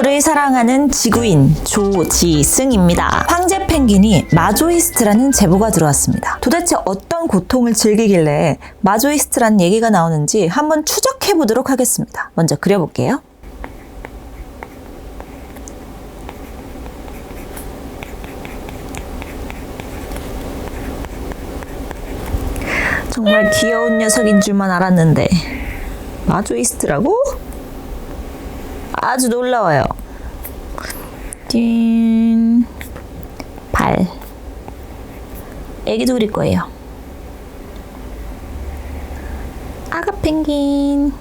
바다를 사랑하는 지구인 조지승입니다. 황제 펭귄이 마조이스트라는 제보가 들어왔습니다. 도대체 어떤 고통을 즐기길래 마조이스트라는 얘기가 나오는지 한번 추적해 보도록 하겠습니다. 먼저 그려볼게요. 정말 귀여운 녀석인 줄만 알았는데 마조이스트라고? 아주 놀라워요. 띵. 발. 애기도 그릴 거예요. 아가 펭귄.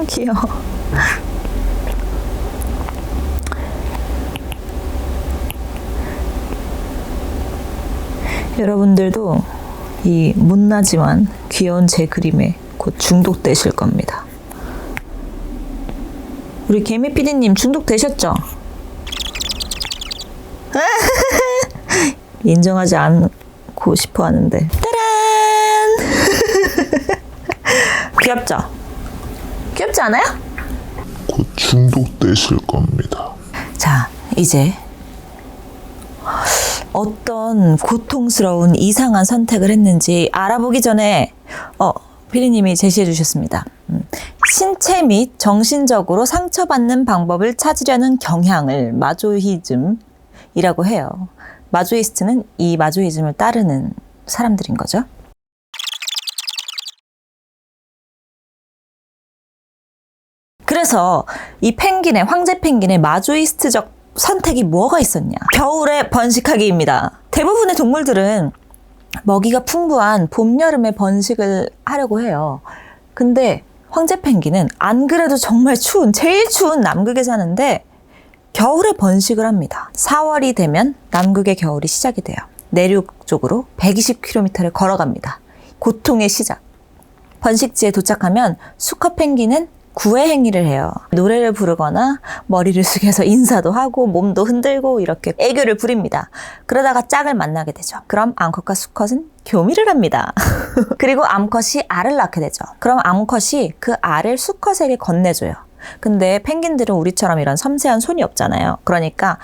귀여워. 여러분들도 이 못나지만 귀여운 제 그림에 곧 중독되실 겁니다. 우리 개미 PD님 중독되셨죠? 인정하지 않고 싶어 하는데. 따란! 귀엽죠? 귀엽지 않아요? 곧 중독되실 겁니다. 자, 이제 어떤 고통스러운 이상한 선택을 했는지 알아보기 전에 피디님이 제시해 주셨습니다. 신체 및 정신적으로 상처받는 방법을 찾으려는 경향을 마조히즘이라고 해요. 마조이스트는 이 마조히즘을 따르는 사람들인 거죠. 그래서 이 펭귄의, 황제 펭귄의 마조이스트적 선택이 뭐가 있었냐? 겨울에 번식하기입니다. 대부분의 동물들은 먹이가 풍부한 봄, 여름에 번식을 하려고 해요. 근데 황제 펭귄은 안 그래도 정말 제일 추운 남극에 사는데 겨울에 번식을 합니다. 4월이 되면 남극의 겨울이 시작이 돼요. 내륙 쪽으로 120km를 걸어갑니다. 고통의 시작. 번식지에 도착하면 수컷 펭귄은 구애 행위를 해요. 노래를 부르거나 머리를 숙여서 인사도 하고 몸도 흔들고 이렇게 애교를 부립니다. 그러다가 짝을 만나게 되죠. 그럼 암컷과 수컷은 교미를 합니다. 그리고 암컷이 알을 낳게 되죠. 그럼 암컷이 그 알을 수컷에게 건네줘요. 근데 펭귄들은 우리처럼 이런 섬세한 손이 없잖아요. 그러니까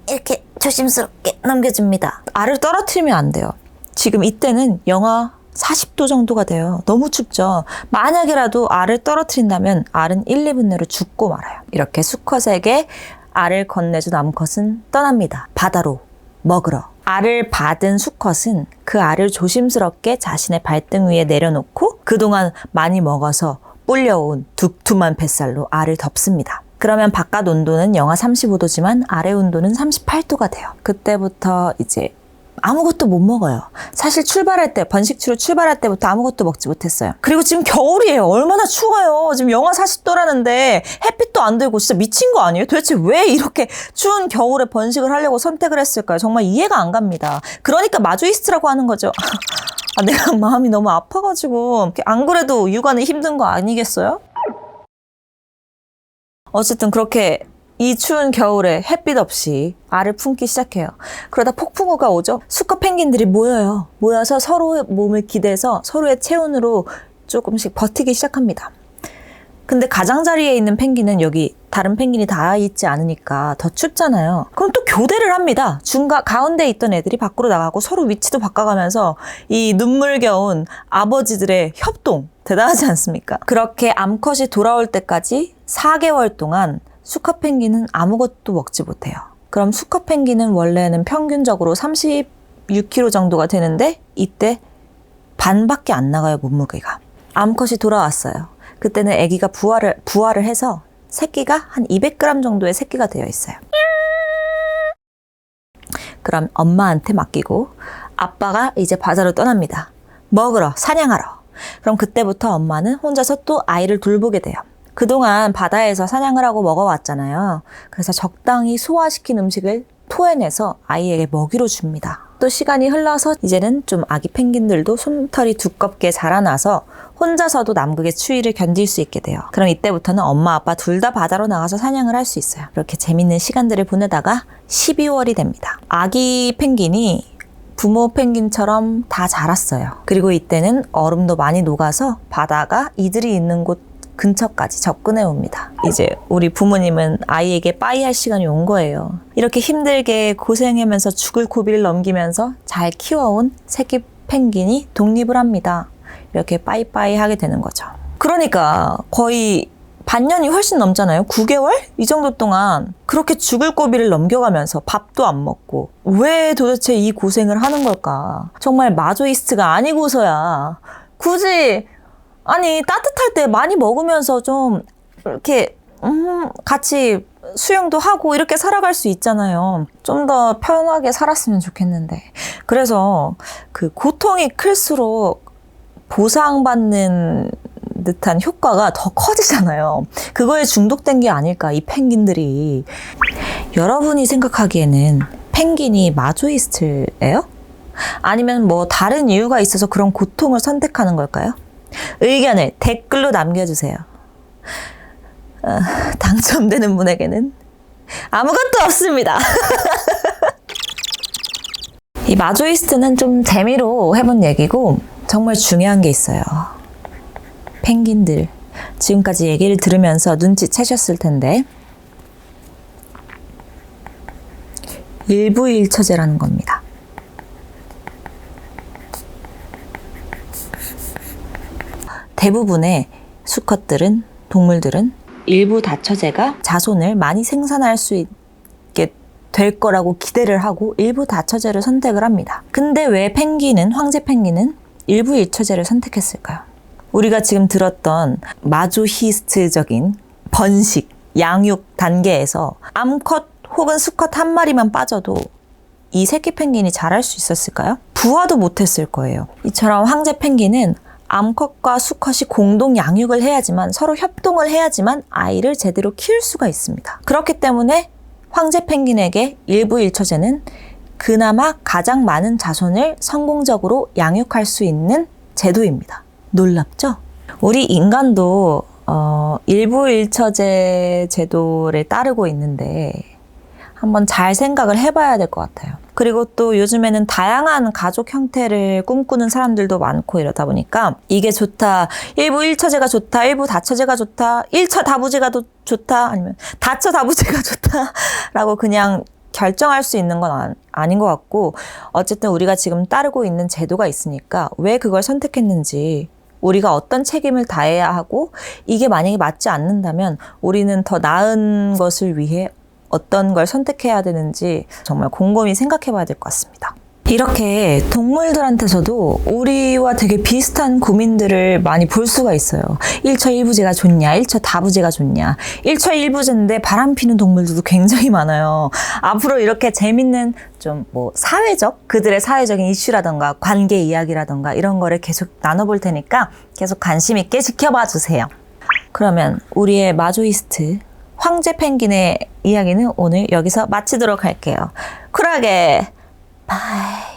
이렇게 조심스럽게 넘겨줍니다. 알을 떨어뜨리면 안 돼요. 지금 이때는 영하 40도 정도가 돼요. 너무 춥죠. 만약에라도 알을 떨어뜨린다면 알은 1, 2분 내로 죽고 말아요. 이렇게 수컷에게 알을 건네준 암컷은 떠납니다. 바다로 먹으러. 알을 받은 수컷은 그 알을 조심스럽게 자신의 발등 위에 내려놓고 그동안 많이 먹어서 불려온 두툼한 뱃살로 알을 덮습니다. 그러면 바깥 온도는 영하 35도지만 아래 온도는 38도가 돼요. 그때부터 이제 아무것도 못 먹어요. 사실 번식지로 출발할 때부터 아무것도 먹지 못했어요. 그리고 지금 겨울이에요. 얼마나 추워요. 지금 영하 40도라는데 햇빛도 안 들고 진짜 미친 거 아니에요? 도대체 왜 이렇게 추운 겨울에 번식을 하려고 선택을 했을까요? 정말 이해가 안 갑니다. 그러니까 마조이스트라고 하는 거죠. 내가 마음이 너무 아파가지고 안 그래도 육아는 힘든 거 아니겠어요? 어쨌든 그렇게 이 추운 겨울에 햇빛 없이 알을 품기 시작해요. 그러다 폭풍우가 오죠. 수컷 펭귄들이 모여요. 모여서 서로의 몸을 기대서 서로의 체온으로 조금씩 버티기 시작합니다. 근데 가장자리에 있는 펭귄은 여기 다른 펭귄이 다 있지 않으니까 더 춥잖아요. 그럼 또 교대를 합니다. 가운데 있던 애들이 밖으로 나가고 서로 위치도 바꿔가면서 이 눈물겨운 아버지들의 협동 대단하지 않습니까? 그렇게 암컷이 돌아올 때까지 4개월 동안 수컷 펭귄은 아무것도 먹지 못해요. 그럼 수컷 펭귄은 원래는 평균적으로 36kg 정도가 되는데 이때 반밖에 안 나가요, 몸무게가. 암컷이 돌아왔어요. 그때는 아기가 부화를 해서 새끼가 한 200g 정도의 새끼가 되어 있어요. 그럼 엄마한테 맡기고 아빠가 이제 바다로 떠납니다. 먹으러, 사냥하러. 그럼 그때부터 엄마는 혼자서 또 아이를 돌보게 돼요. 그동안 바다에서 사냥을 하고 먹어왔잖아요. 그래서 적당히 소화시킨 음식을 토해내서 아이에게 먹이로 줍니다. 또 시간이 흘러서 이제는 좀 아기 펭귄들도 솜털이 두껍게 자라나서 혼자서도 남극의 추위를 견딜 수 있게 돼요. 그럼 이때부터는 엄마 아빠 둘 다 바다로 나가서 사냥을 할 수 있어요. 이렇게 재밌는 시간들을 보내다가 12월이 됩니다. 아기 펭귄이 부모 펭귄처럼 다 자랐어요. 그리고 이때는 얼음도 많이 녹아서 바다가 이들이 있는 곳 근처까지 접근해 옵니다. 이제 우리 부모님은 아이에게 빠이할 시간이 온 거예요. 이렇게 힘들게 고생하면서 죽을 고비를 넘기면서 잘 키워온 새끼 펭귄이 독립을 합니다. 이렇게 빠이빠이 하게 되는 거죠. 그러니까 거의 반년이 훨씬 넘잖아요. 9개월? 이 정도 동안 그렇게 죽을 고비를 넘겨가면서 밥도 안 먹고 왜 도대체 이 고생을 하는 걸까? 정말 마조이스트가 아니고서야 굳이 아니 따뜻할 때 많이 먹으면서 좀 이렇게 같이 수영도 하고 이렇게 살아갈 수 있잖아요. 좀 더 편하게 살았으면 좋겠는데. 그래서 그 고통이 클수록 보상받는 듯한 효과가 더 커지잖아요. 그거에 중독된 게 아닐까, 이 펭귄들이. 여러분이 생각하기에는 펭귄이 마조이스트예요? 아니면 뭐 다른 이유가 있어서 그런 고통을 선택하는 걸까요? 의견을 댓글로 남겨주세요. 당첨되는 분에게는 아무것도 없습니다. 이 마조이스트는 좀 재미로 해본 얘기고 정말 중요한 게 있어요. 펭귄들, 지금까지 얘기를 들으면서 눈치채셨을 텐데 일부일처제라는 겁니다. 대부분의 수컷들은, 동물들은 일부 다처제가 자손을 많이 생산할 수 있게 될 거라고 기대를 하고 일부 다처제를 선택을 합니다. 근데 왜 펭귄은, 황제 펭귄은 일부 일처제를 선택했을까요? 우리가 지금 들었던 마조히스트적인 번식, 양육 단계에서 암컷 혹은 수컷 한 마리만 빠져도 이 새끼 펭귄이 자랄 수 있었을까요? 부화도 못했을 거예요. 이처럼 황제 펭귄은 암컷과 수컷이 공동 양육을 해야지만, 서로 협동을 해야지만 아이를 제대로 키울 수가 있습니다. 그렇기 때문에 황제 펭귄에게 일부 일처제는 그나마 가장 많은 자손을 성공적으로 양육할 수 있는 제도입니다. 놀랍죠? 우리 인간도 일부 일처제 제도를 따르고 있는데 한번 잘 생각을 해봐야 될 것 같아요. 그리고 또 요즘에는 다양한 가족 형태를 꿈꾸는 사람들도 많고 이러다 보니까 이게 좋다, 일부 일처제가 좋다, 일부 다처제가 좋다, 일처 다부제가 좋다, 아니면 다처 다부제가 좋다 라고 그냥 결정할 수 있는 건 아닌 것 같고, 어쨌든 우리가 지금 따르고 있는 제도가 있으니까 왜 그걸 선택했는지, 우리가 어떤 책임을 다해야 하고, 이게 만약에 맞지 않는다면 우리는 더 나은 것을 위해 어떤 걸 선택해야 되는지 정말 곰곰이 생각해 봐야 될 것 같습니다. 이렇게 동물들한테서도 우리와 되게 비슷한 고민들을 많이 볼 수가 있어요. 1처 1부제가 좋냐, 1처 다부제가 좋냐. 1처 1부제인데 바람피는 동물들도 굉장히 많아요. 앞으로 이렇게 재밌는 좀 뭐 사회적, 그들의 사회적인 이슈라던가 관계 이야기라던가 이런 거를 계속 나눠볼 테니까 계속 관심 있게 지켜봐 주세요. 그러면 우리의 마조이스트 황제 펭귄의 이야기는 오늘 여기서 마치도록 할게요. 쿨하게 바이.